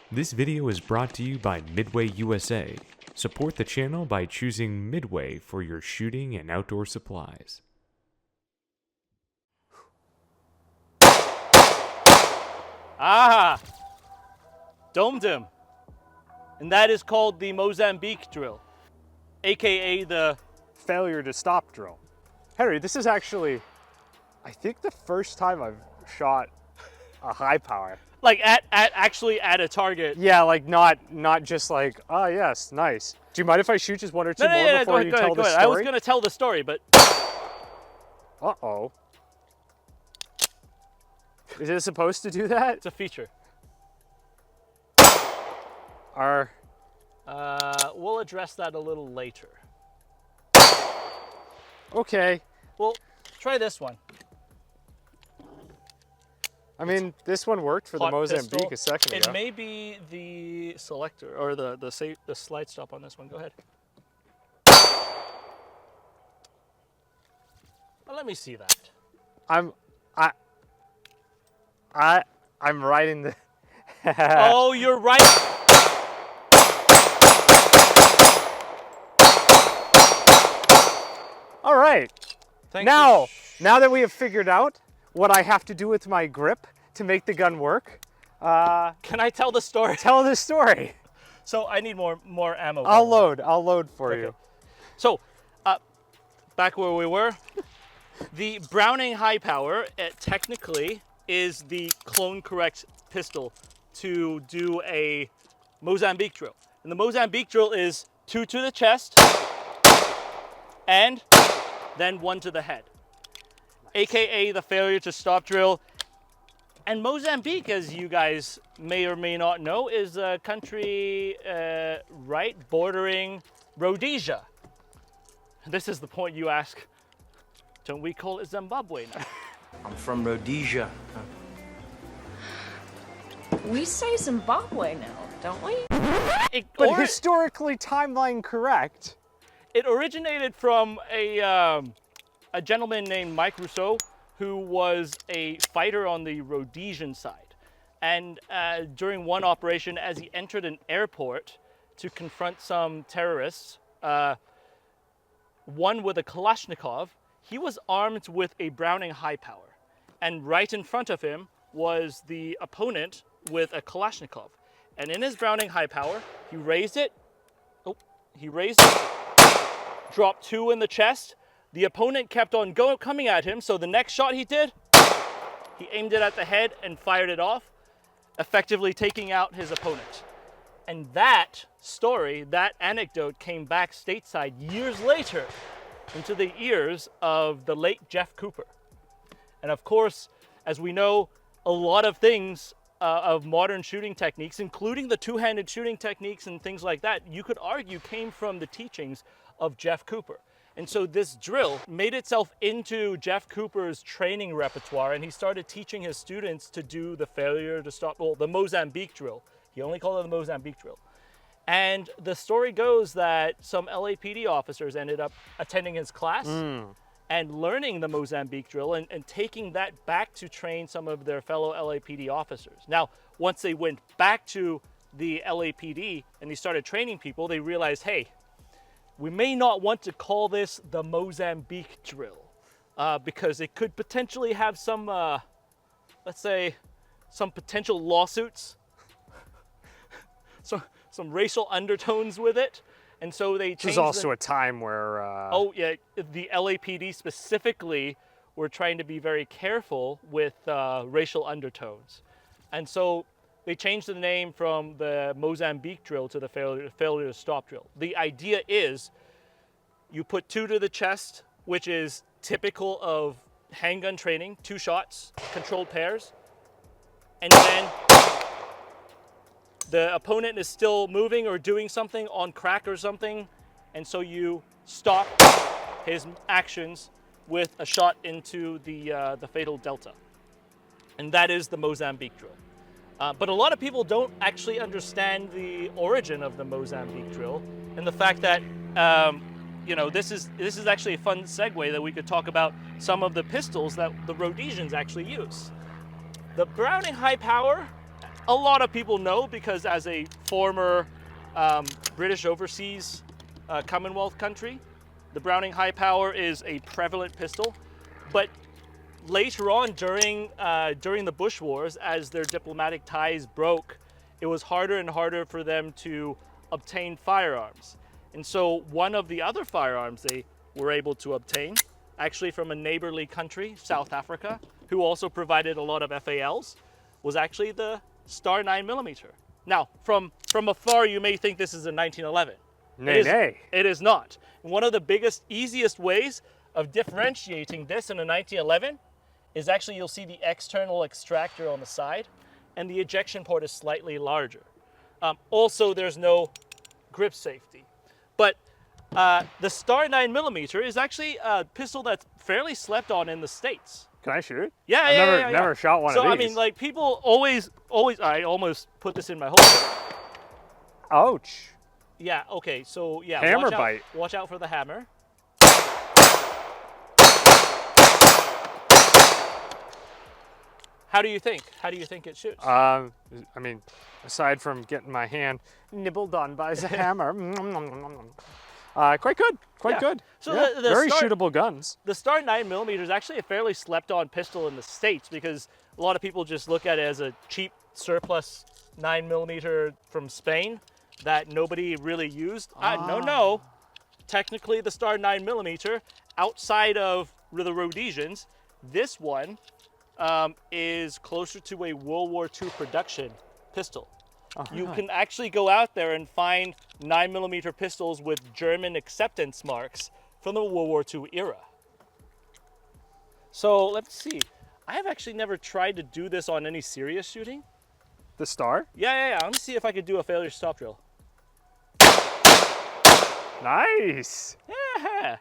This video is brought to you by Midway USA. Support the channel by choosing Midway for your shooting and outdoor supplies. Ah! Domed him. And that is called the Mozambique Drill, aka the failure to stop drill. Henry, this is actually, I think, the first time I've shot a high power. like actually at a target. Yeah, like not just like, oh yes, nice. Do you mind if I shoot just one or two more before you tell the story? I was gonna tell the story, but uh-oh. Is it supposed to do that? it's a feature. We'll address that a little later. Okay. Well, try this one. I mean, this one worked for the Hot Mozambique pistol. a second ago. It may be the selector or the slide stop on this one. Go ahead. Well, let me see that. I'm writing the. Oh, you're right. All right. Thanks Now that we have figured out what I have to do with my grip to make the gun work, can I tell the story? tell the story. So I need more ammo. I'll load for you. So, back where we were, the Browning high power technically is the clone correct pistol to do a Mozambique drill. And the Mozambique drill is 2 to the chest and then 1 to the head, aka the failure to stop drill. And Mozambique, as you guys may or may not know, is a country right bordering Rhodesia. This is the point you ask, don't we call it Zimbabwe now? I'm from Rhodesia. We say Zimbabwe now, don't we? But historically timeline correct. It originated from a gentleman named Mike Rousseau, who was a fighter on the Rhodesian side. And during one operation, as he entered an airport to confront some terrorists, one with a Kalashnikov, he was armed with a Browning high power. And right in front of him was the opponent with a Kalashnikov. And in his Browning high power, he raised it, dropped 2 in the chest. The opponent kept on coming at him, so the next shot he did, he aimed it at the head and fired it off, effectively taking out his opponent. And that story, that anecdote came back stateside years later into the ears of the late Jeff Cooper. And of course, as we know, a lot of things of modern shooting techniques, including the two-handed shooting techniques and things like that, you could argue came from the teachings of Jeff Cooper. And so this drill made itself into Jeff Cooper's training repertoire, and he started teaching his students to do the failure to stop, well, the Mozambique drill. He only called it the Mozambique drill. And the story goes that some LAPD officers ended up attending his class and learning the Mozambique drill and taking that back to train some of their fellow LAPD officers. Now, once they went back to the LAPD and they started training people, they realized, hey, we may not want to call this the Mozambique drill because it could potentially have some, let's say, some potential lawsuits, some racial undertones with it. And so they changed. This was also a time where... Oh, yeah, the LAPD specifically were trying to be very careful with racial undertones. And so they changed the name from the Mozambique drill to the failure to stop drill. The idea is you put 2 to the chest, which is typical of handgun training, 2 shots, controlled pairs, and then the opponent is still moving or doing something on crack or something, and so you stop his actions with a shot into the fatal delta. And that is the Mozambique drill. But a lot of people don't actually understand the origin of the Mozambique drill and the fact that, you know, this is actually a fun segue that we could talk about some of the pistols that the Rhodesians actually use. The Browning high power a lot of people know because as a former British overseas Commonwealth country, the Browning High Power is a prevalent pistol. But later on during the Bush Wars, as their diplomatic ties broke, it was harder and harder for them to obtain firearms. And so one of the other firearms they were able to obtain, actually from a neighborly country, South Africa, who also provided a lot of FALs, was actually the Star 9mm. Now, from afar, you may think this is a 1911. Nay. It is not. One of the biggest, easiest ways of differentiating this in a 1911 is actually you'll see the external extractor on the side, and the ejection port is slightly larger. Also, there's no grip safety. But the Star 9mm is actually a pistol that's fairly slept on in the States. Can I shoot? Yeah, Never shot one of these. So I mean, like people always. I almost put this in my holster. Ouch. Yeah. Okay. So yeah. Hammer bite. Watch out for the hammer. How do you think? How do you think it shoots? I mean, aside from getting my hand nibbled on by the hammer, quite good. Quite good. So yeah, the very Star, shootable guns. The Star 9mm is actually a fairly slept-on pistol in the States because a lot of people just look at it as a cheap surplus 9mm from Spain that nobody really used. No. Technically, the Star 9mm, outside of the Rhodesians, this one is closer to a World War II production pistol. You can actually go out there and find 9mm pistols with German acceptance marks from the World War II era. So let's see. I have actually never tried to do this on any serious shooting. The Star? Yeah. Let me see if I could do a failure stop drill. Nice. Yeah.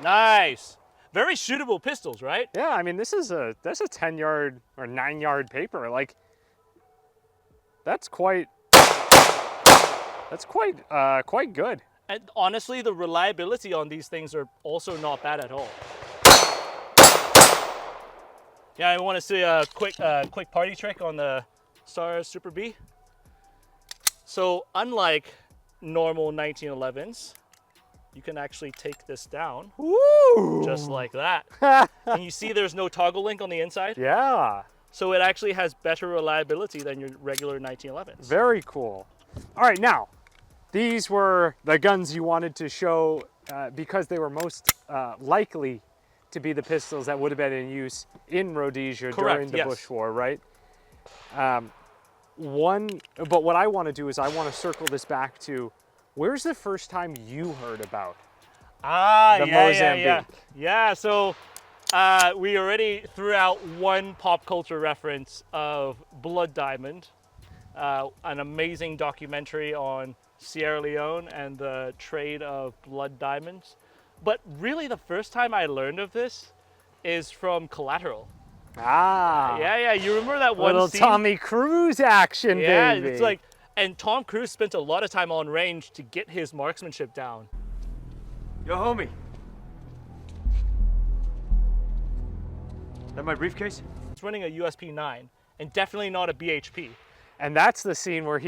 Nice. Very shootable pistols, right? Yeah, I mean, that's a 10-yard or 9-yard paper. Like, that's quite good. And honestly, the reliability on these things are also not bad at all. Yeah, I want to see a quick party trick on the Star Super B. So unlike normal 1911s, you can actually take this down. Ooh. Just like that. And you see there's no toggle link on the inside? Yeah. So it actually has better reliability than your regular 1911s. Very cool. All right, now, these were the guns you wanted to show because they were most likely to be the pistols that would have been in use in Rhodesia during the Bush War, right? But what I want to do is I want to circle this back to, where's the first time you heard about Mozambique? Yeah, so we already threw out one pop culture reference of Blood Diamond, an amazing documentary on Sierra Leone and the trade of blood diamonds. But really the first time I learned of this is from Collateral. Yeah, you remember that one little scene? Tommy Cruise action, yeah, baby. it's like, and Tom Cruise spent a lot of time on range to get his marksmanship down. Yo, homie. That my briefcase? It's running a USP-9 and definitely not a BHP. And that's the scene where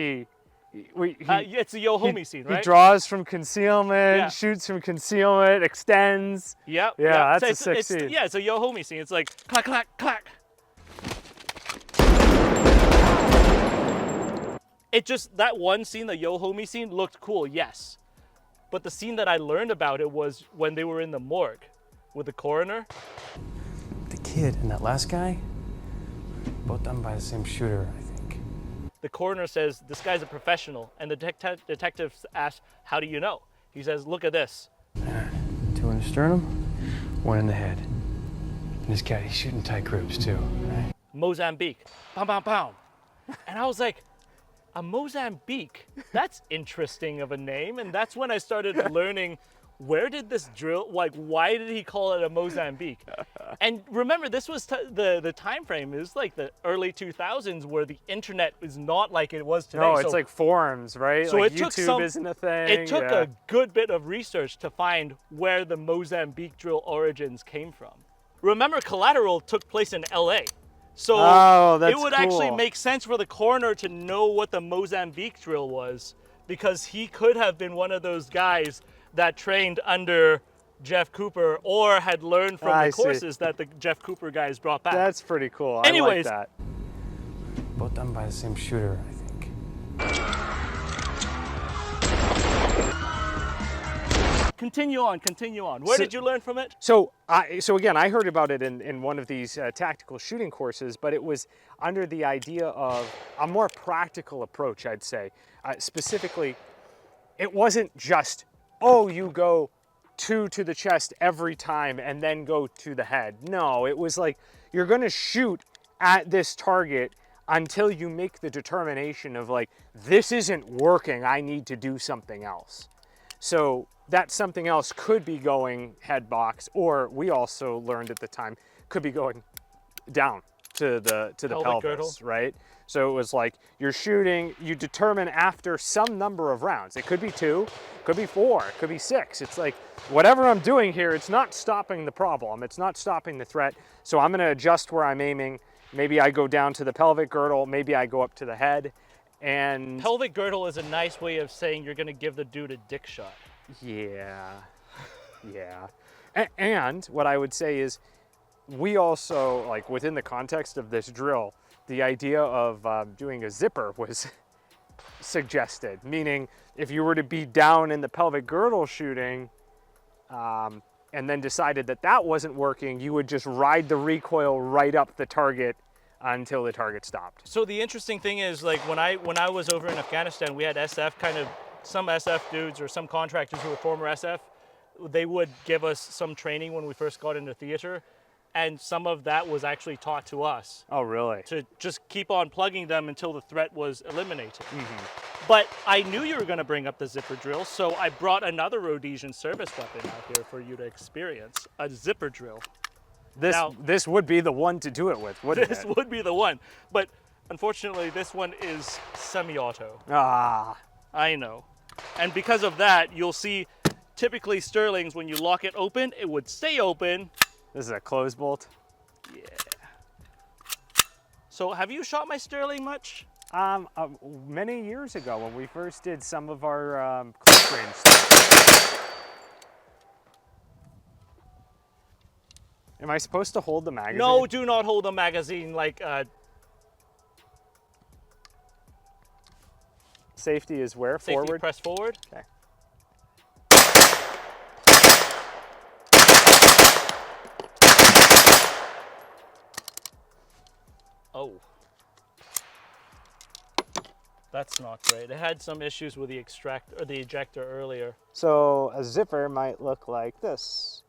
It's a yo homie scene, right? He draws from concealment, Yeah. shoots from concealment, extends. Yep. Yeah, yep. that's a sick scene. Yeah, it's a yo homie scene. It's like clack, clack, clack. It just, that one scene, the yo homie scene, looked cool, yes. But the scene that I learned about it was when they were in the morgue with the coroner. The kid and that last guy, both done by the same shooter, I think. The coroner says, this guy's a professional. And the detective asks, how do you know? He says, look at this. 2 in the sternum, 1 in the head. And this guy, he's shooting tight groups too, right? Mozambique, pow, pow, pow. And I was like, a Mozambique, that's interesting of a name. And that's when I started learning, where did this drill, like, why did he call it a Mozambique? And remember, this was the time frame. It was like the early 2000s where the internet is not like it was today. No, it's like forums, right? So like it took YouTube isn't a thing. It took a good bit of research to find where the Mozambique drill origins came from. Remember, Collateral took place in LA. So Oh, that's it would actually cool. make sense for the coroner to know what the Mozambique drill was, because he could have been one of those guys that trained under Jeff Cooper or had learned from I the see. courses that the Jeff Cooper guys brought back. That's pretty cool. Anyways. I like that. Both done by the same shooter, I think. Continue on, continue on. Where did you learn from it? So again, I heard about it in one of these tactical shooting courses, but it was under the idea of a more practical approach, I'd say. Specifically, it wasn't just, oh, you go 2 to the chest every time and then go to the head. No, it was like, you're gonna shoot at this target until you make the determination of like, this isn't working, I need to do something else. So that something else could be going head box, or we also learned at the time, could be going down to the pelvis, girdle. right? So it was like, you're shooting, you determine after some number of rounds. It could be 2, could be 4, it could be 6. It's like, whatever I'm doing here, it's not stopping the problem. It's not stopping the threat. So I'm gonna adjust where I'm aiming. Maybe I go down to the pelvic girdle, maybe I go up to the head. And Pelvic girdle is a nice way of saying you're gonna give the dude a dick shot. yeah, yeah. And what I would say is, we also, like within the context of this drill, the idea of doing a zipper was suggested, meaning if you were to be down in the pelvic girdle shooting and then decided that that wasn't working, you would just ride the recoil right up the target until the target stopped. So the interesting thing is, like when I was over in Afghanistan, we had SF some SF dudes or some contractors who were former SF. They would give us some training when we first got into theater, and some of that was actually taught to us. Oh, really? To just keep on plugging them until the threat was eliminated. But I knew you were going to bring up the zipper drill, so I brought another Rhodesian service weapon out here for you to experience, a zipper drill. This would be the one to do it with, wouldn't This it? would be the one, but unfortunately this one is semi-auto. Ah, I know. And because of that, you'll see typically Sterlings, when you lock it open, it would stay open. this is a close bolt. Yeah. So have you shot my Sterling much? Many years ago when we first did some of our close range stuff. Am I supposed to hold the magazine? No, do not hold a magazine like Safety is where? safety Forward? press forward. Okay. Oh. That's not great. It had some issues with the ejector earlier. So a zipper might look like this.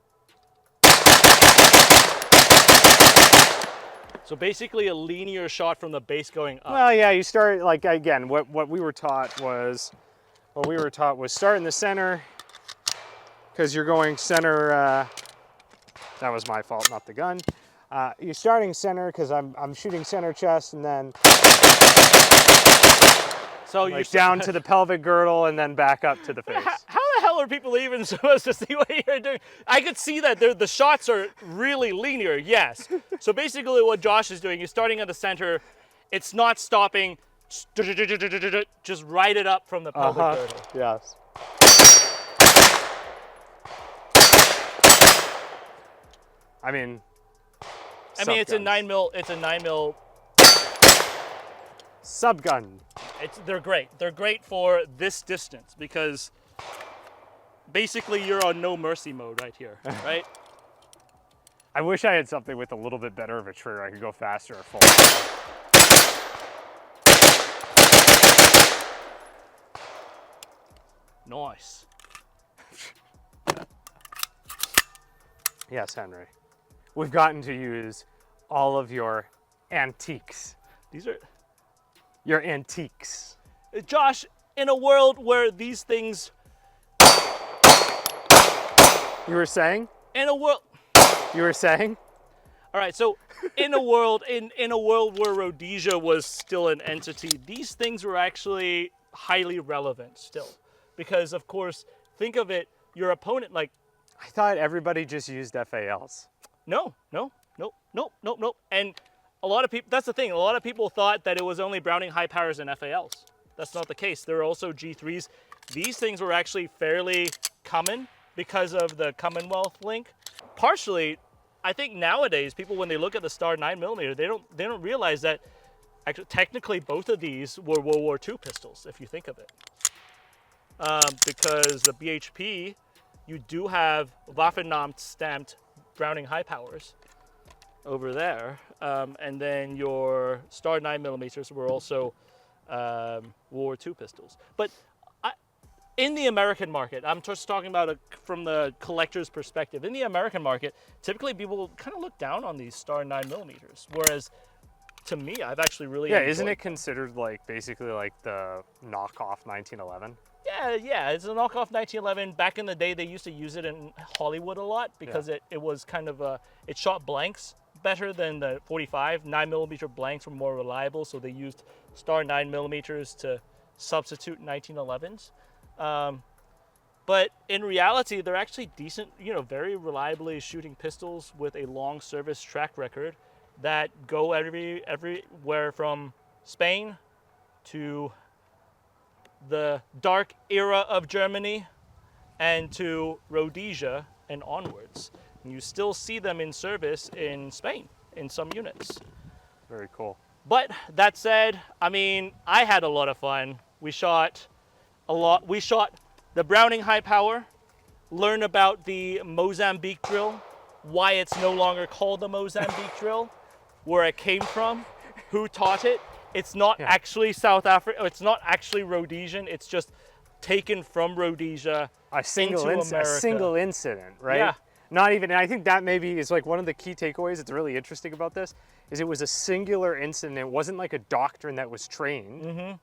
So basically a linear shot from the base going up. Well, yeah, you start, like, again, what we were taught was start in the center, because you're going center, that was my fault, not the gun. You're starting center, because I'm shooting center chest, and then So like you're down to the pelvic girdle, and then back up to the face. How the hell are people even supposed to see what you're doing? I could see that the shots are really linear, yes. So basically what Josh is doing, he's starting at the center. It's not stopping. Just ride it up from the pelvic girdle. Yes. I mean, It's a subguns. 9mm. Subgun. They're great. They're great for this distance because basically you're on no mercy mode right here, right? I wish I had something with a little bit better of a trigger. I could go faster or full. Nice. Yes, Henry. We've gotten to use all of your antiques. These are Your antiques. Josh, in a world where these things You were saying? in a world You were saying? All right, so in a world where Rhodesia was still an entity, these things were actually highly relevant still. Because of course, think of it, your opponent, like, I thought everybody just used FALs. no. And a lot of people, that's the thing, a lot of people thought that it was only Browning high powers and FALs. That's not the case. There are also G3s. These things were actually fairly common because of the Commonwealth link. Partially, I think nowadays people, when they look at the Star 9mm, they don't realize that actually technically both of these were World War II pistols, if you think of it. Because the BHP, you do have Waffenamt stamped Browning high powers over there, and then your Star 9mm were also World War II pistols. But in the American market, I'm just talking about from the collector's perspective. In the American market, typically people kind of look down on these Star 9mm, whereas to me, I've actually really enjoyed. Isn't it considered like basically like the knockoff 1911? Yeah, it's a knockoff 1911. Back in the day, they used to use it in Hollywood a lot because it was kind of it shot blanks better than the 45. 9mm blanks were more reliable, so they used Star 9mm to substitute 1911s. But in reality, they're actually decent, very reliably shooting pistols with a long service track record that go everywhere from Spain to the dark era of Germany and to Rhodesia and onwards. And you still see them in service in Spain in some units. Very cool. But that said, I mean, I had a lot of fun. We shot a lot. We shot the Browning high power, learn about the Mozambique Drill, why it's no longer called the Mozambique Drill, where it came from, who taught it. It's not actually South Africa. It's not actually Rhodesian. It's just taken from Rhodesia A single incident, right? Yeah. Not even, and I think that maybe is like one of the key takeaways that's really interesting about this, is it was a singular incident. It wasn't like a doctrine that was trained,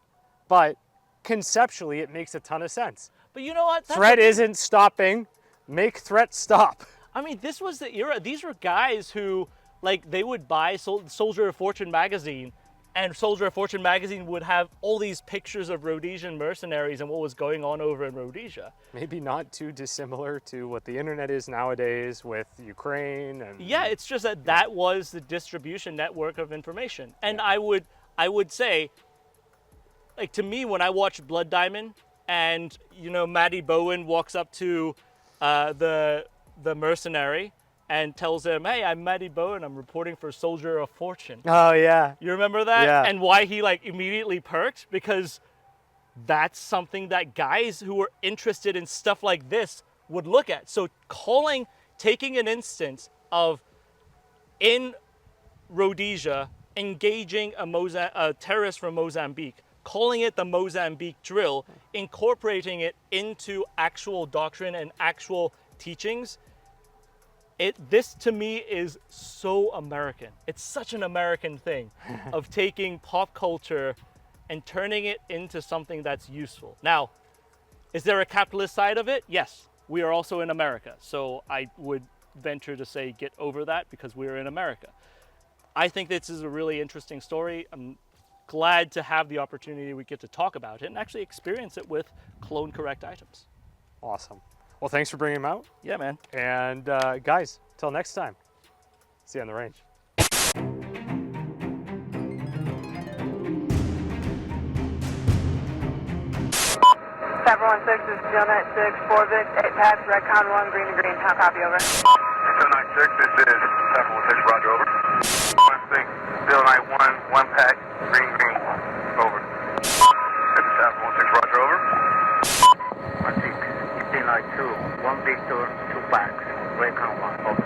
but conceptually it makes a ton of sense. But you know what? Threat isn't stopping. Make threat stop. I mean, this was the era. These were guys who, like, they would buy Soldier of Fortune magazine, and Soldier of Fortune magazine would have all these pictures of Rhodesian mercenaries and what was going on over in Rhodesia. Maybe not too dissimilar to what the internet is nowadays with Ukraine. And yeah, it's just that that was the distribution network of information. And I would say, like, to me, when I watch Blood Diamond and, Matty Bowen walks up to the mercenary and tells him, "Hey, I'm Matty Bowen. I'm reporting for Soldier of Fortune." Oh, yeah. You remember that? Yeah. And why he, immediately perked? Because that's something that guys who were interested in stuff like this would look at. So taking an instance of, in Rhodesia, engaging a terrorist from Mozambique, calling it the Mozambique Drill, incorporating it into actual doctrine and actual teachings, this to me is so American. It's such an American thing of taking pop culture and turning it into something that's useful. Now, is there a capitalist side of it? Yes, we are also in America. So I would venture to say get over that because we are in America. I think this is a really interesting story. I'm glad to have the opportunity we get to talk about it and actually experience it with clone correct items. Awesome. Well, thanks for bringing them out. Yeah, man. And guys, till next time, see you on the range. 716, this is Steel 96, 4 Vic, 8 packs, Redcon 1, green to green. How copy, over? Steel 96, this is 716, roger, over. 16, Steel 91, 1 pack, green, over. This is 716, roger, over. 16, Steel 92, 1 Victor, 2 packs, Redcon 1, over.